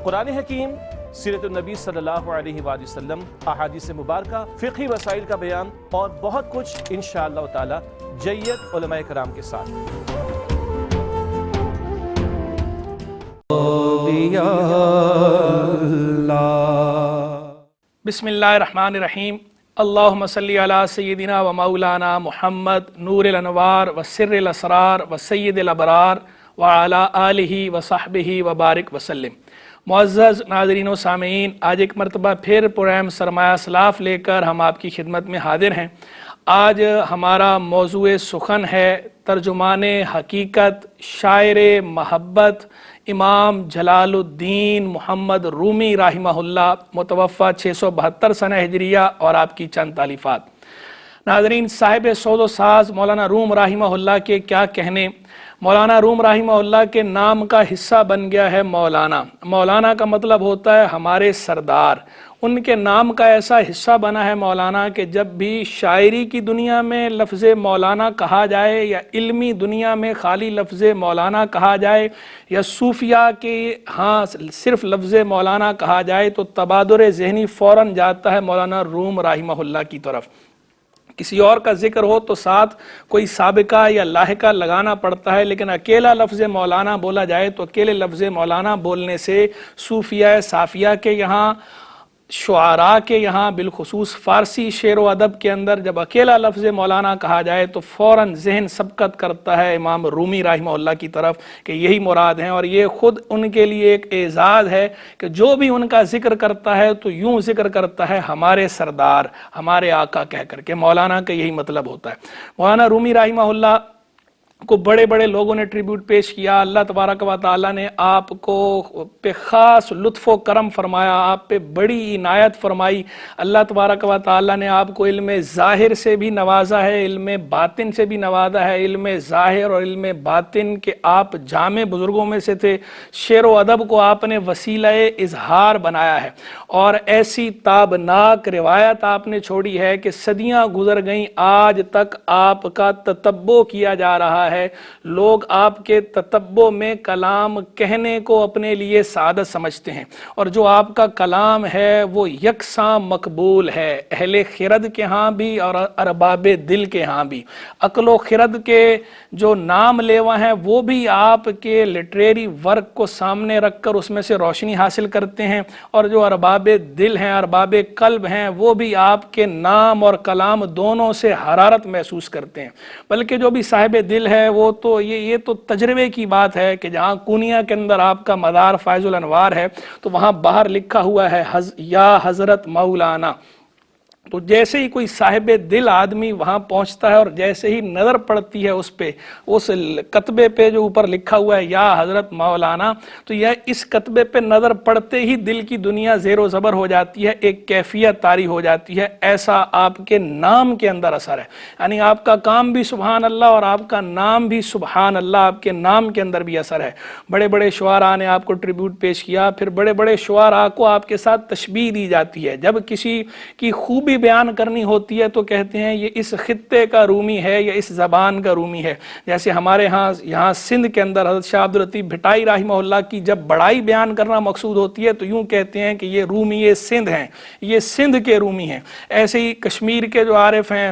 قرآن حکیم، سیرت النبی صلی اللہ علیہ وآلہ وسلم، احادیث مبارکہ، فقہی مسائل کا بیان اور بہت کچھ انشاءاللہ تعالی جید علماء کرام کے ساتھ۔ بسم اللہ الرحمن الرحیم۔ اللہم صلی علی سیدنا و مولانا محمد نور الانوار و سر الاسرار و سید الابرار وعلی آلہ و صحبہ و بارک وسلم۔ معزز ناظرین و سامعین، آج ایک مرتبہ پھر پروگرام سرمایہ سلاف لے کر ہم آپ کی خدمت میں حاضر ہیں۔ آج ہمارا موضوع سخن ہے ترجمان حقیقت، شاعر محبت امام جلال الدین محمد رومی رحمہ اللہ، متوفہ 672 سنہ ہجریہ، اور آپ کی چند تالیفات۔ ناظرین، صاحب سود و ساز مولانا روم رحمہ اللہ کے کیا کہنے، مولانا روم رحمہ اللہ کے نام کا حصہ بن گیا ہے مولانا۔ مولانا کا مطلب ہوتا ہے ہمارے سردار۔ ان کے نام کا ایسا حصہ بنا ہے مولانا کہ جب بھی شاعری کی دنیا میں لفظ مولانا کہا جائے یا علمی دنیا میں خالی لفظ مولانا کہا جائے یا صوفیہ کے ہاں صرف لفظ مولانا کہا جائے تو تبادر ذہنی فوراً جاتا ہے مولانا روم رحمہ اللہ کی طرف۔ کسی اور کا ذکر ہو تو ساتھ کوئی سابقہ یا لاحقہ لگانا پڑتا ہے، لیکن اکیلا لفظ مولانا بولا جائے تو اکیلے لفظ مولانا بولنے سے صوفیہ صافیہ کے یہاں، شعراء کے یہاں، بالخصوص فارسی شعر و ادب کے اندر جب اکیلا لفظ مولانا کہا جائے تو فوراً ذہن سبقت کرتا ہے امام رومی رحمہ اللہ کی طرف کہ یہی مراد ہیں، اور یہ خود ان کے لیے ایک اعزاز ہے کہ جو بھی ان کا ذکر کرتا ہے تو یوں ذکر کرتا ہے ہمارے سردار، ہمارے آقا کہہ کر کے۔ مولانا کا یہی مطلب ہوتا ہے۔ مولانا رومی رحمہ اللہ کو بڑے بڑے لوگوں نے ٹریبیوٹ پیش کیا۔ اللہ تبارک و تعالیٰ نے آپ کو پہ خاص لطف و کرم فرمایا، آپ پہ بڑی عنایت فرمائی۔ اللہ تبارک و تعالیٰ نے آپ کو علم ظاہر سے بھی نوازا ہے، علم باطن سے بھی نوازا ہے۔ علم ظاہر اور علم باطن کے آپ جامع بزرگوں میں سے تھے۔ شعر و ادب کو آپ نے وسیلہ اظہار بنایا ہے، اور ایسی تابناک روایت آپ نے چھوڑی ہے کہ صدیاں گزر گئیں، آج تک آپ کا تتبع کیا جا رہا ہے۔ لوگ آپ کے تتبع میں کلام کہنے کو اپنے لیے سعادت سمجھتے ہیں، اور جو آپ کا کلام ہے وہ یکساں مقبول ہے، اہل خرد کے ہاں بھی اور ارباب دل کے ہاں بھی۔ عقل و خرد کے جو نام لیوا ہیں وہ بھی آپ کے لٹریری ورک کو سامنے رکھ کر اس میں سے روشنی حاصل کرتے ہیں، اور جو ارباب دل ہیں، ارباب قلب ہیں، وہ بھی آپ کے نام اور کلام دونوں سے حرارت محسوس کرتے ہیں۔ بلکہ جو بھی صاحب دل ہے وہ تو یہ تو تجربے کی بات ہے کہ جہاں کونیا کے اندر آپ کا مدار فائز الانوار ہے تو وہاں باہر لکھا ہوا ہے یا حضرت مولانا۔ تو جیسے ہی کوئی صاحب دل آدمی وہاں پہنچتا ہے اور جیسے ہی نظر پڑتی ہے اس پہ، اس کتبے پہ جو اوپر لکھا ہوا ہے یا حضرت مولانا، تو یہ اس کتبے پہ نظر پڑتے ہی دل کی دنیا زیر و زبر ہو جاتی ہے، ایک کیفیت طاری ہو جاتی ہے۔ ایسا آپ کے نام کے اندر اثر ہے، یعنی آپ کا کام بھی سبحان اللہ اور آپ کا نام بھی سبحان اللہ، آپ کے نام کے اندر بھی اثر ہے۔ بڑے بڑے شعراء نے آپ کو ٹریبیوٹ پیش کیا، پھر بڑے بڑے شعراء کو آپ کے ساتھ تشبیہ دی جاتی ہے۔ جب کسی کی خوبی بیان کرنی ہوتی ہے تو کہتے ہیں یہ اس خطے کا رومی ہے یا اس زبان کا رومی ہے۔ جیسے ہمارے ہاں یہاں سندھ کے اندر حضرت شاہ عبداللطیف بھٹائی رحمہ اللہ کی جب بڑائی بیان کرنا مقصود ہوتی ہے تو یوں کہتے ہیں کہ یہ رومی سندھ ہیں، یہ سندھ کے رومی ہیں۔ ایسے ہی کشمیر کے جو عارف ہیں،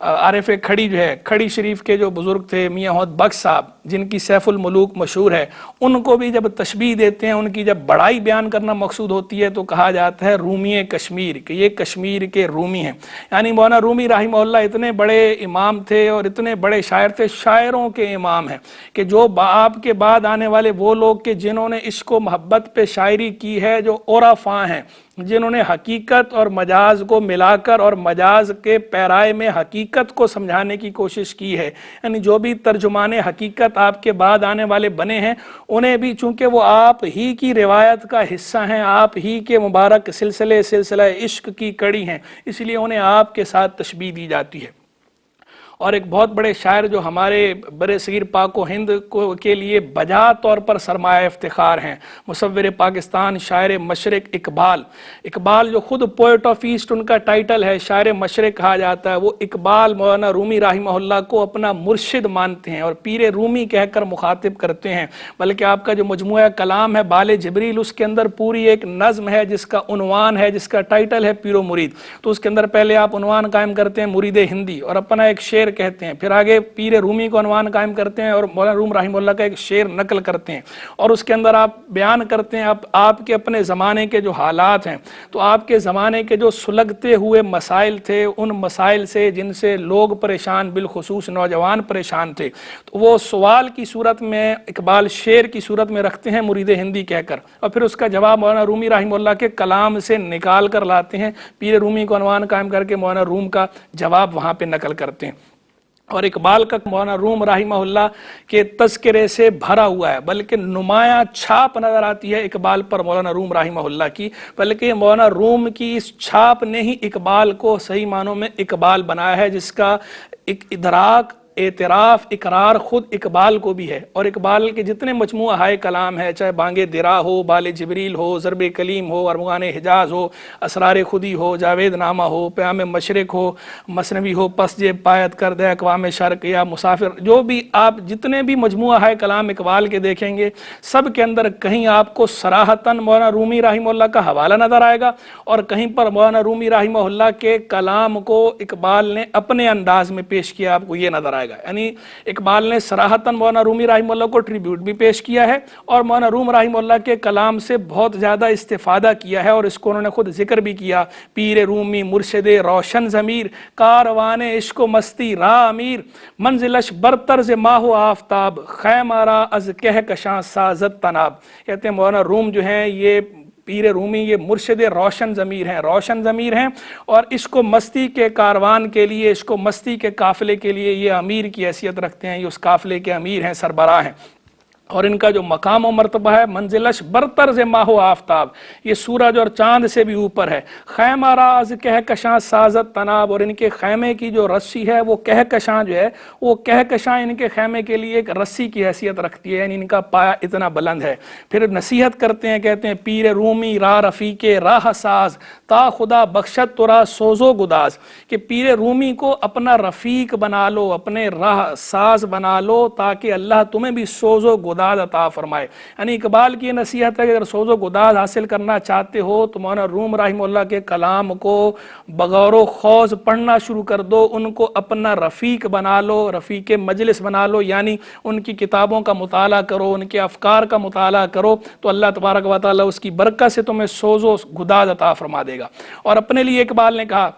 عارف کھڑی جو ہے، کھڑی شریف کے جو بزرگ تھے میاں محمد بخش صاحب، جن کی سیف الملوک مشہور ہے، ان کو بھی جب تشبیہ دیتے ہیں، ان کی جب بڑائی بیان کرنا مقصود ہوتی ہے تو کہا جاتا ہے رومی کشمیر، کہ یہ کشمیر کے رومی ہیں۔ یعنی مولانا رومی رحمہ اللہ اتنے بڑے امام تھے اور اتنے بڑے شاعر تھے، شاعروں کے امام ہیں، کہ جو آپ کے بعد آنے والے وہ لوگ کہ جنہوں نے عشق و محبت پہ شاعری کی ہے، جو عرفاء ہیں، جنہوں نے حقیقت اور مجاز کو ملا کر اور مجاز کے پیرائے میں حقیقت کو سمجھانے کی کوشش کی ہے، یعنی جو بھی ترجمان حقیقت آپ کے بعد آنے والے بنے ہیں، انہیں بھی چونکہ وہ آپ ہی کی روایت کا حصہ ہیں، آپ ہی کے مبارک سلسلہ عشق کی کڑی ہیں، اس لیے انہیں آپ کے ساتھ تشبیہ دی جاتی ہے۔ اور ایک بہت بڑے شاعر جو ہمارے بر صغیر پاک و ہند کے لیے بجا طور پر سرمایہ افتخار ہیں، مصور پاکستان شاعر مشرق اقبال جو خود پوئٹ آف ایسٹ ان کا ٹائٹل ہے، شاعر مشرق کہا جاتا ہے، وہ اقبال مولانا رومی رحمہ اللہ کو اپنا مرشد مانتے ہیں اور پیر رومی کہہ کر مخاطب کرتے ہیں۔ بلکہ آپ کا جو مجموعہ کلام ہے بال جبریل، اس کے اندر پوری ایک نظم ہے جس کا عنوان ہے، جس کا ٹائٹل ہے پیر و مرید، تو اس کے اندر پہلے آپ عنوان قائم کرتے ہیں مرید ہندی اور اپنا ایک شعر کہتے ہیں، پھر آگے پیر رومی کو عنوان قائم کرتے ہیں اور مولانا روم رحمہ اللہ کا ایک شعر نقل کرتے ہیں، اور اس کے اندر آپ بیان کرتے ہیں آپ کے اپنے زمانے کے جو حالات ہیں، تو آپ کے زمانے کے جو سلگتے ہوئے مسائل تھے، ان مسائل سے جن سے لوگ پریشان، بالخصوص نوجوان پریشان تھے، تو وہ سوال کی صورت میں اقبال شعر کی صورت میں رکھتے ہیں مرید ہندی کہہ کر، اور پھر اس کا جواب مولانا رومی رحمہ اللہ کے کلام سے نکال کر لاتے ہیں، پیر رومی کو عنوان قائم کر کے مولانا روم کا جواب وہاں پہ نقل کرتے ہیں۔ اور اقبال کا مولانا روم رحمہ اللہ کے تذکرے سے بھرا ہوا ہے، بلکہ نمایاں چھاپ نظر آتی ہے اقبال پر مولانا روم رحمہ اللہ کی، بلکہ مولانا روم کی اس چھاپ نے ہی اقبال کو صحیح معنوں میں اقبال بنایا ہے، جس کا ادراک، اعتراف، اقرار خود اقبال کو بھی ہے۔ اور اقبال کے جتنے مجموعہ ہائے کلام ہے، چاہے بانگ درا ہو، بال جبریل ہو، ضرب کلیم ہو، ارمغان حجاز ہو، اسرار خودی ہو، جاوید نامہ ہو، پیام مشرق ہو، مثنوی ہو، پس جیب پایت کردہ اقوام شرق یا مسافر، جو بھی آپ جتنے بھی مجموعہ ہائے کلام اقبال کے دیکھیں گے، سب کے اندر کہیں آپ کو صراحتاً مولانا رومی رحمہ اللہ کا حوالہ نظر آئے گا، اور کہیں پر مولانا رومی رحمہ اللہ کے کلام کو اقبال نے اپنے انداز میں پیش کیا، آپ کو یہ نظر آئے گا۔ یعنی اقبال نے صراحتاً مولانا رومی رحمہ اللہ کو ٹریبیوٹ بھی پیش کیا ہے، اور مولانا روم رحمہ اللہ کے کلام سے بہت زیادہ استفادہ کیا ہے، اور اس کو انہوں نے خود ذکر بھی کیا، پیر رومی مرشد روشن ضمیر، کاروان عشق و مستی راہ امیر، منزلش برتر ز ماہ و آفتاب، خیمہ را از کہکشاں سازد تناب۔ کہتے ہیں مولانا روم جو ہیں یہ پیر رومی یہ مرشد روشن ضمیر ہیں اور عشق و مستی کے کاروان کے لیے، عشق و مستی کے قافلے کے لیے یہ امیر کی حیثیت رکھتے ہیں، یہ اس قافلے کے امیر ہیں، سربراہ ہیں، اور ان کا جو مقام و مرتبہ ہے منزلش برتر ز ماہ و آفتاب، یہ سورج اور چاند سے بھی اوپر ہے، خیمہ راز کہکشاں سازت تناب، اور ان کے خیمے کی جو رسی ہے وہ کہکشاں جو ہے، وہ کہکشاں ان کے خیمے کے لیے ایک رسی کی حیثیت رکھتی ہے، یعنی ان کا پایا اتنا بلند ہے۔ پھر نصیحت کرتے ہیں، کہتے ہیں پیر رومی راہ رفیق راہ ساز، تا خدا بخشت ترا سوز و گداز، کہ پیر رومی کو اپنا رفیق بنا لو، اپنے راہ ساز بنا لو، تاکہ اللہ تمہیں بھی سوز و گداز عطا فرمائے۔ یعنی اقبال کی نصیحت ہے کہ اگر سوز و گداز حاصل کرنا چاہتے ہو تو مولانا روم رحمہ اللہ کے کلام کو بغور و خوض پڑھنا شروع کر دو، ان کو اپنا رفیق بنا لو، رفیق مجلس بنا لو، یعنی ان کی کتابوں کا مطالعہ کرو، ان کے افکار کا مطالعہ کرو، تو اللہ تبارک و تعالی اس کی برکت سے تمہیں سوز و گداز عطا فرما دے گا۔ اور اپنے لیے اقبال نے کہا،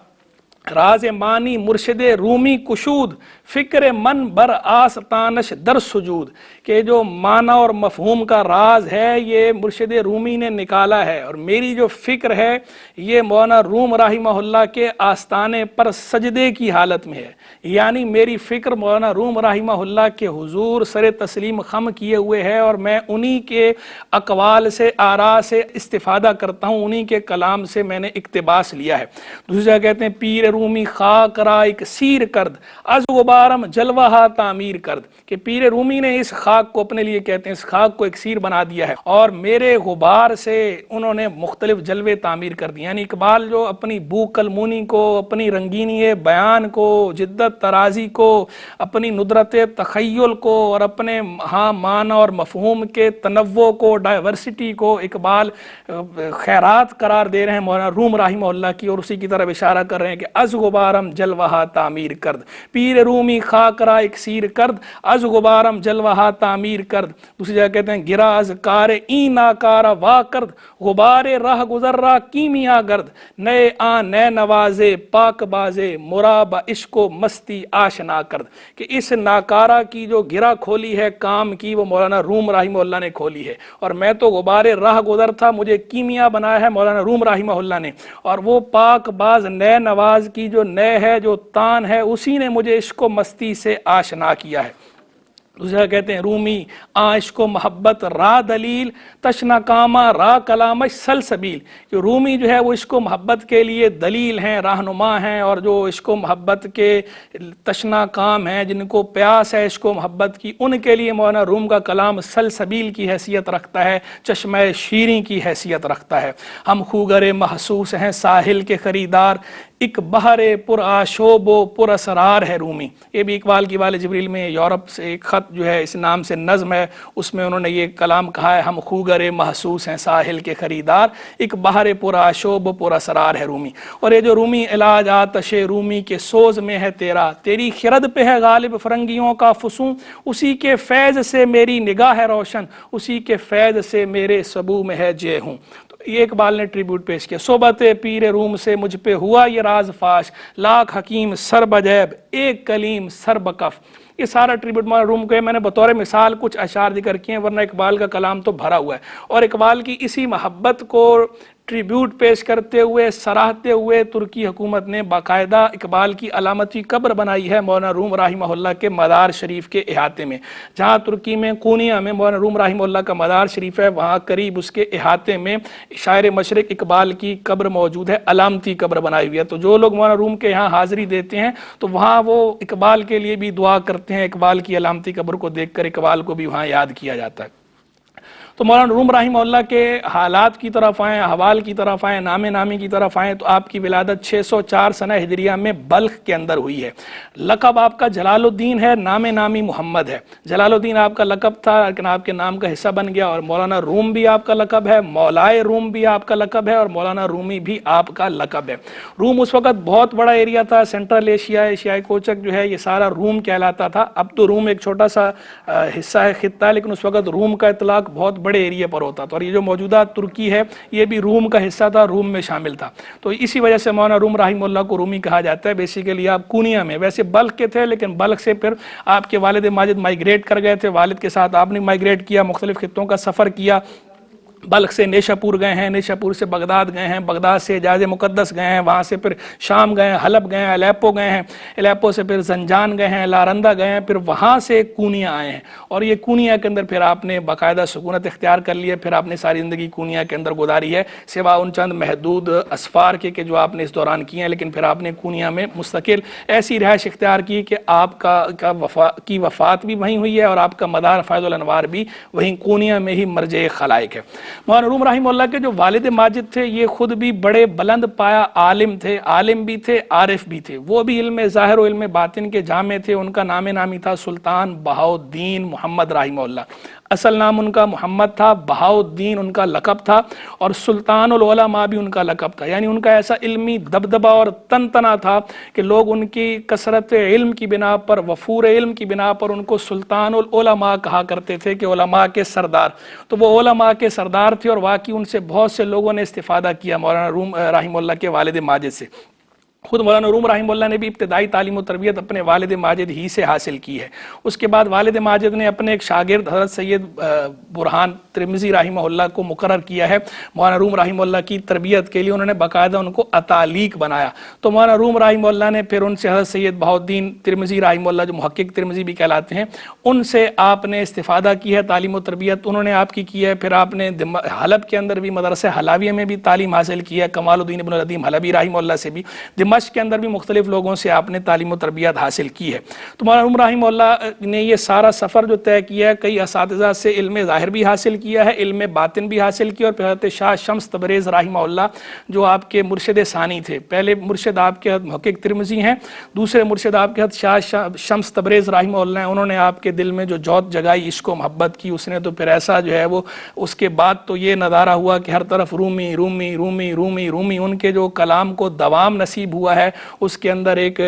راز مانی مرشد رومی کشود، فکر من بر آستانش در سجود، کہ جو معنی اور مفہوم کا راز ہے یہ مرشد رومی نے نکالا ہے، اور میری جو فکر ہے یہ مولانا روم رحمہ اللہ کے آستانے پر سجدے کی حالت میں ہے، یعنی میری فکر مولانا روم رحمہ اللہ کے حضور سر تسلیم خم کیے ہوئے ہے، اور میں انہی کے اقوال سے، آراء سے استفادہ کرتا ہوں، انہی کے کلام سے میں نے اقتباس لیا ہے۔ دوسری جگہ کہتے ہیں پیر رومی خاک را اکسیر کرد، از غبارم جلوہ تعمیر کرد، کہ پیر رومی نے اس خاک کو اپنے لیے کہتے ہیں اس خاک کو اکسیر بنا دیا ہے، اور میرے غبار سے انہوں نے مختلف جلوے تعمیر کر دیے۔ یعنی اقبال جو اپنی بو کلمونی کو، اپنی رنگینی بیان کو، جدت ترازی کو، اپنی ندرت تخیل کو، اور اپنے معنی اور مفہوم کے تنوع کو، ڈائیورسٹی کو اقبال خیرات قرار دے رہے ہیں مولانا روم رحمہ اللہ کی، اور اسی کی طرف اشارہ کر رہے ہیں کہ از غبارم جلوہ تعمیر کرد، پیر رومی خاک را اکسیر کرد، از غبارم جلوہ تعمیر کرد۔ دوسری جگہ کہتے ہیں گرا از کار این ناکارا وا کرد، غبار راہ گزر را کیمیا گرد، نئے آن نئے نوازے پاک بازے، مراب عشق و مستی آشنا کرد، کہ اس ناکارہ کی جو گرا کھولی ہے کام کی وہ مولانا روم رحمہ اللہ نے کھولی ہے، اور میں تو غبار راہ گزر تھا، مجھے کیمیا بنایا ہے مولانا روم رحمہ اللہ نے، اور وہ پاک باز نئے نواز کی جو نئے ہے، جو تان ہے، اسی نے مجھے عشق و مستی سے آشنا کیا ہے۔ دوسرا کہتے ہیں رومی عشق و محبت را دلیل تشنا کاما را کلامش سلسبیل، کہ رومی جو ہے وہ عشق و محبت کے لیے دلیل ہیں، رہنما ہیں، اور جو عشق و محبت کے تشنا کام ہیں، جن کو پیاس ہے عشق و محبت کی، ان کے لیے مولانا روم کا کلام سلسبیل کی حیثیت رکھتا ہے، چشمہ شیریں کی حیثیت رکھتا ہے۔ ہم خوگر محسوس ہیں ساحل کے خریدار، ایک بحر پر آشوب و پر اسرار ہے رومی۔ یہ بھی اقبال کی والد جبریل میں یورپ سے ایک خط جو ہے اس نام سے نظم ہے، اس میں انہوں نے یہ کلام کہا ہے، ہم خوگر محسوس ہیں ساحل کے خریدار، ایک بحر پر آشوب و پر اسرار ہے رومی۔ اور یہ جو رومی علاج آتش رومی کے سوز میں ہے تیرا، تیری خرد پہ ہے غالب فرنگیوں کا فسوں، اسی کے فیض سے میری نگاہ ہے روشن، اسی کے فیض سے میرے سبو میں ہے جے ہوں۔ یہ اقبال نے ٹریبیوٹ پیش کیا، صحبت پیر روم سے مجھ پہ ہوا یہ راز فاش، لاکھ حکیم سر بجیب ایک کلیم سر بکف۔ یہ سارا ٹریبیوٹ مولانا روم کے میں نے بطور مثال کچھ اشعار ذکر کیے ہیں، ورنہ اقبال کا کلام تو بھرا ہوا ہے۔ اور اقبال کی اسی محبت کو ٹریبیوٹ پیش کرتے ہوئے، سراہتے ہوئے، ترکی حکومت نے باقاعدہ اقبال کی علامتی قبر بنائی ہے مولانا روم رحمہ اللہ کے مدار شریف کے احاطے میں۔ جہاں ترکی میں قونیہ میں مولانا روم رحمہ اللہ کا مدار شریف ہے، وہاں قریب اس کے احاطے میں شاعر مشرق اقبال کی قبر موجود ہے، علامتی قبر بنائی ہوئی ہے۔ تو جو لوگ مولانا روم کے یہاں حاضری دیتے ہیں تو وہاں وہ اقبال کے لیے بھی دعا کرتے ہیں، اقبال کی علامتی قبر کو دیکھ کر اقبال کو بھی وہاں یاد کیا جاتا ہے۔ تو مولانا روم رحمہ اللہ کے حالات کی طرف آئیں، احوال کی طرف آئیں، نام نامی کی طرف آئیں، تو آپ کی ولادت 604 سنہ ہجریہ میں بلخ کے اندر ہوئی ہے۔ لقب آپ کا جلال الدین ہے، نام نامی محمد ہے۔ جلال الدین آپ کا لقب تھا لیکن آپ کے نام کا حصہ بن گیا، اور مولانا روم بھی آپ کا لقب ہے، مولائے روم بھی آپ کا لقب ہے، اور مولانا رومی بھی آپ کا لقب ہے۔ روم اس وقت بہت بڑا ایریا تھا، سینٹرل ایشیا، ایشیائی کوچک جو ہے یہ سارا روم کہلاتا تھا۔ اب تو روم ایک چھوٹا سا حصہ ہے، خطہ ہے، لیکن اس وقت روم کا اطلاق بہت بڑے ایریا پر ہوتا تھا، اور یہ جو موجودہ ترکی ہے یہ بھی روم کا حصہ تھا، روم میں شامل تھا۔ تو اسی وجہ سے مولانا روم رحمہ اللہ کو رومی کہا جاتا ہے۔ بیسیکلی آپ قونیہ میں، ویسے بلخ کے تھے لیکن بلخ سے پھر آپ کے والد ماجد مائیگریٹ کر گئے تھے، والد کے ساتھ آپ نے مائیگریٹ کیا، مختلف خطوں کا سفر کیا۔ بلخ سے نیشہ پور گئے ہیں، نیشہ پور سے بغداد گئے ہیں، بغداد سے حجاز مقدس گئے ہیں، وہاں سے پھر شام گئے ہیں، حلب گئے ہیں، الیپو گئے ہیں، الیپو سے پھر زنجان گئے ہیں، لارندہ گئے ہیں، پھر وہاں سے قونیہ آئے ہیں، اور یہ قونیہ کے اندر پھر آپ نے باقاعدہ سکونت اختیار کر لی ہے۔ پھر آپ نے ساری زندگی قونیہ کے اندر گزاری ہے، سوا ان چند محدود اسفار کے جو آپ نے اس دوران کیے ہیں، لیکن پھر آپ نے قونیہ میں مستقل ایسی رہائش اختیار کی کہ آپ کی وفات بھی وہیں ہوئی ہے، اور آپ کا مدار فیض الانوار بھی وہیں قونیہ میں ہی مرجع خلائق ہے۔ مولانا روم رحمہ اللہ کے جو والد ماجد تھے یہ خود بھی بڑے بلند پایا عالم تھے، عالم بھی تھے، عارف بھی تھے۔ وہ بھی علم ظاہر و علم باطن کے جامع تھے۔ ان کا نام نامی تھا سلطان بہاؤالدین محمد رحمہ اللہ۔ اصل نام ان کا محمد تھا، بہاؤالدین ان کا لقب تھا، اور سلطان العلماء بھی ان کا لقب تھا۔ یعنی ان کا ایسا علمی دبدبہ اور تنتنا تھا کہ لوگ ان کی کثرت علم کی بنا پر، وفور علم کی بنا پر ان کو سلطان العلماء کہا کرتے تھے، کہ علماء کے سردار۔ تو وہ علماء کے سردار تھے، اور واقعی ان سے بہت سے لوگوں نے استفادہ کیا مولانا روم رحمہ اللہ کے والد ماجد سے۔ خود مولانا روم رحمہ اللہ نے بھی ابتدائی تعلیم و تربیت اپنے والد ماجد ہی سے حاصل کی ہے۔ اس کے بعد والد ماجد نے اپنے ایک شاگرد حضرت سید برہان ترمذی رحمہ اللہ کو مقرر کیا ہے مولانا روم رحمہ اللہ کی تربیت کے لیے۔ انہوں نے باقاعدہ ان کو اتالیق بنایا۔ تو مولانا روم رحمہ اللہ نے پھر ان سے حضرت سید بہاؤالدین ترمذی رحمہ اللہ، جو محقق ترمذی بھی کہلاتے ہیں، ان سے آپ نے استفادہ کی ہے، تعلیم و تربیت انہوں نے آپ کی کی ہے۔ پھر آپ نے حلب کے اندر بھی مدرسہ حلاویہ میں بھی تعلیم حاصل کی ہے، کمال الدین ابن العظیم حلبی رحمہ اللہ سے بھی۔ دمشق کے اندر بھی مختلف لوگوں سے آپ نے تعلیم و تربیت حاصل کی ہے۔ تو مولانا روم رحمہ اللہ نے یہ سارا سفر جو طے کیا ہے، کئی اساتذہ سے علم ظاہر بھی حاصل کیا ہے، علم باطن بھی حاصل کیا، اور پھر حضرت شاہ شمس تبریز رحمہ اللہ جو آپ کے مرشد ثانی تھے۔ پہلے مرشد آپ کے محقق ترمذی ہیں، دوسرے مرشد آپ کے حضرت شاہ شمس تبریز رحمہ اللہ ہیں۔ انہوں نے آپ کے دل میں جو جوت جگائی، عشق و محبت کی، اس نے تو پھر ایسا جو ہے وہ اس کے بعد تو یہ نظارہ ہوا کہ ہر طرف رومی رومی رومی رومی رومی، ان کے جو کلام کو دوام نصیب ہوا ہے اس کے اندر ایک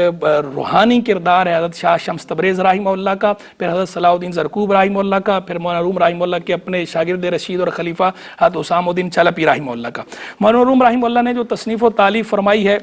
روحانی کردار ہے حضرت شاہ شمس تبریز رحمہ اللہ کا، پھر حضرت صلاح الدین زرکوب رحمہ اللہ کا، پھر مولانا روم رحمہ اللہ کے اپنے شاگرد رشید اور خلیفہ حضرت اسام الدین چلپی رحمہ اللہ کا۔ مولانا روم رحمہ اللہ نے جو تصنیف و تالیف فرمائی ہے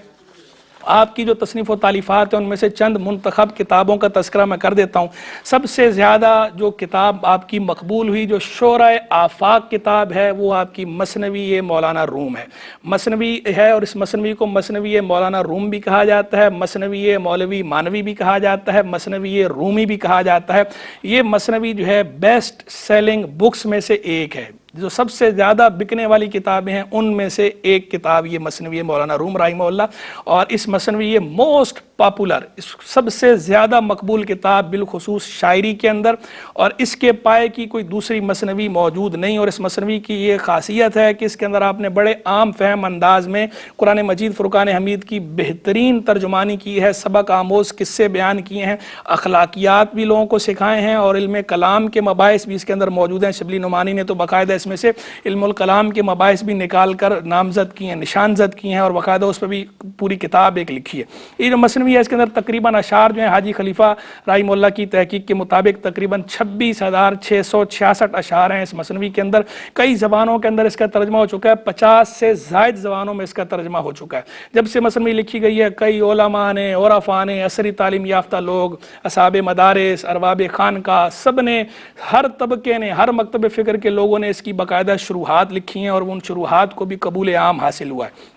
آپ کی جو تصنیف و تالیفات ہیں ان میں سے چند منتخب کتابوں کا تذکرہ میں کر دیتا ہوں۔ سب سے زیادہ جو کتاب آپ کی مقبول ہوئی، جو شورۂ آفاق کتاب ہے، وہ آپ کی مثنوی مولانا روم ہے۔ مثنوی ہے اور اس مثنوی کو مثنوی مولانا روم بھی کہا جاتا ہے، مثنوی مولوی مانوی بھی کہا جاتا ہے، مثنوی رومی بھی کہا جاتا ہے۔ یہ مثنوی جو ہے بیسٹ سیلنگ بکس میں سے ایک ہے، جو سب سے زیادہ بکنے والی کتابیں ہیں ان میں سے ایک کتاب یہ مثنوی مولانا روم رحمہ اللہ۔ اور اس مثنوی یہ موسٹ پاپولر، سب سے زیادہ مقبول کتاب بالخصوص شاعری کے اندر، اور اس کے پائے کی کوئی دوسری مثنوی موجود نہیں۔ اور اس مثنوی کی یہ خاصیت ہے کہ اس کے اندر آپ نے بڑے عام فہم انداز میں قرآن مجید فرقان حمید کی بہترین ترجمانی کی ہے، سبق آموز قصے بیان کیے ہیں، اخلاقیات بھی لوگوں کو سکھائے ہیں، اور علم کلام کے مباحث بھی اس کے اندر موجود ہیں۔ شبلی نعمانی نے تو باقاعدہ اس میں سے علم الکلام کے مباحث بھی نکال کر نامزد کیے ہیں، نشان زد کیے ہیں، اور باقاعدہ اس پہ بھی پوری کتاب ایک لکھی ہے۔ یہ جو مثنوی ہے اس کے اندر تقریباً اشعار جو ہیں حاجی خلیفہ رحمہ اللہ کی تحقیق کے مطابق تقریباً 26,666 اشعار ہیں اس مثنوی کے اندر۔ کئی زبانوں کے اندر اس کا ترجمہ ہو چکا ہے، 50 سے زائد زبانوں میں اس کا ترجمہ ہو چکا ہے۔ جب سے مثنوی لکھی گئی ہے کئی علماء نے، عرفاء نے، عصری تعلیم یافتہ لوگ، اصحاب مدارس، ارباب خانقاہ، سب نے، ہر طبقے نے، ہر مکتب فکر کے لوگوں نے اس کی باقاعدہ شروحات لکھی ہیں، اور ان شروحات کو بھی قبول عام حاصل ہوا ہے۔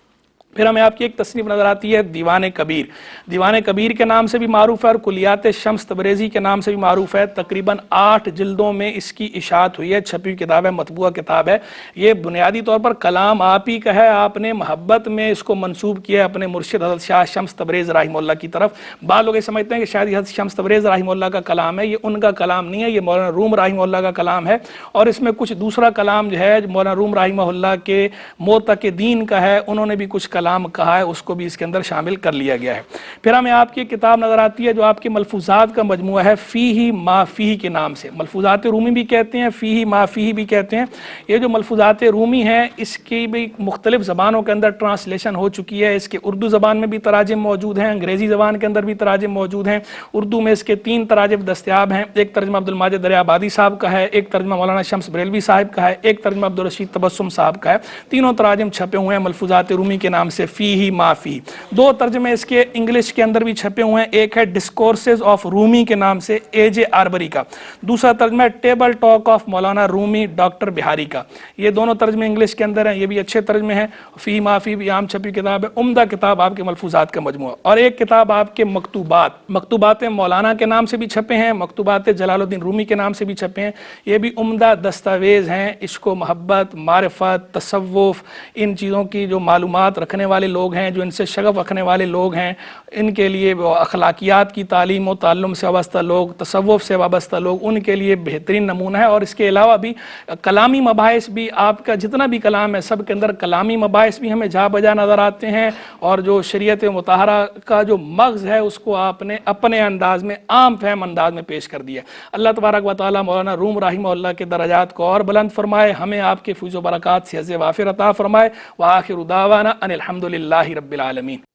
پھر ہمیں آپ کی ایک تصنیف نظر آتی ہے دیوان کبیر۔ دیوان کبیر کے نام سے بھی معروف ہے اور کلیات شمس تبریزی کے نام سے بھی معروف ہے۔ تقریباً 8 جلدوں میں اس کی اشاعت ہوئی ہے، چھپی ہوئی کتاب ہے، مطبوعہ کتاب ہے۔ یہ بنیادی طور پر کلام آپ ہی کا ہے، آپ نے محبت میں اس کو منسوب کیا ہے اپنے مرشد حضرت شاہ شمس تبریز رحمہ اللہ کی طرف۔ بعض لوگ یہ سمجھتے ہیں کہ شاید حضرت شمس تبریز رحمہ اللہ کا کلام ہے، یہ ان کا کلام نہیں ہے، یہ مولانا روم رحمہ اللہ کا کلام ہے، اور اس میں کچھ دوسرا کلام جو ہے مولانا روم رحمہ اللہ کے معتقدین کا ہے، انہوں نے بھی کچھ کلام کہا ہے، اس کو بھی اس کے اندر شامل کر لیا گیا ہے۔ پھر ہمیں آپ کی کتاب نظر آتی ہے جو آپ کے ملفوظات کا مجموعہ ہے، فیہ ما فیہ کے نام سے۔ ملفوظات رومی بھی کہتے ہیں، فیہ ما فیہ بھی کہتے ہیں۔ یہ جو ملفوظات رومی ہیں اس کی بھی مختلف زبانوں کے اندر ٹرانسلیشن ہو چکی ہے۔ اس کے اردو زبان میں بھی تراجم موجود ہیں، انگریزی زبان کے اندر بھی تراجم موجود ہیں۔ اردو میں اس کے 3 تراجم دستیاب ہیں، ایک ترجمہ عبدالماجد دریابادی صاحب کا ہے، ایک ترجمہ مولانا شمس بریلوی صاحب کا ہے، ایک ترجمہ عبدالرشید تبسم صاحب کا ہے۔ تینوں تراجم چھپے ہوئے ہیں ملفوظات رومی کے نام سے، فیہ ما فیہ۔ 2 ترجمے اس کے انگلش کے اندر بھی چھپے ہوئے ہیں، ایک ہے ڈسکورسز آف رومی کے نام سے AJ آربری کا، دوسرا ترجمہ ہے table talk of Maulana Rumi doctor Bihari کا۔ یہ دونوں ترجمے انگلش کے اندر ہیں، یہ بھی اچھے ترجمے ہیں۔ فی ما فی بھی عام چھپی کتاب ہے، عمدہ کتاب آپ کے ملفوظات کا مجموعہ۔ اور ایک کتاب آپ کے مکتوبات مولانا کے نام سے بھی چھپے ہیں، مکتوبات جلال الدین رومی کے نام سے بھی چھپے ہیں۔ یہ بھی عمدہ دستاویز ہیں عشق و محبت، معرفت، تصوف، ان چیزوں کی جو معلومات رکھنے والے لوگ ہیں، جو ان سے شغف رکھنے والے لوگ ہیں، ان کے لیے وہ اخلاقیات کی تعلیم و تعلم سے وابستہ لوگ، تصوف سے وابستہ لوگ، ان کے لیے بہترین نمونہ ہے۔ اور اس کے علاوہ بھی کلامی مباحث بھی، آپ کا جتنا بھی کلام ہے سب کے اندر کلامی مباحث بھی ہمیں جا بجا نظر آتے ہیں، اور جو شریعت مطہرہ کا جو مغز ہے اس کو آپ نے اپنے انداز میں، عام فہم انداز میں پیش کر دیا۔ اللہ تبارک و تعالی مولانا روم رحمہ اللہ کے درجات کو اور بلند فرمائے، ہمیں آپ کے فیض و برکات سے عز وافر عطا فرمائے۔ وآخر دعوانا ان الحمد للہ رب العالمین۔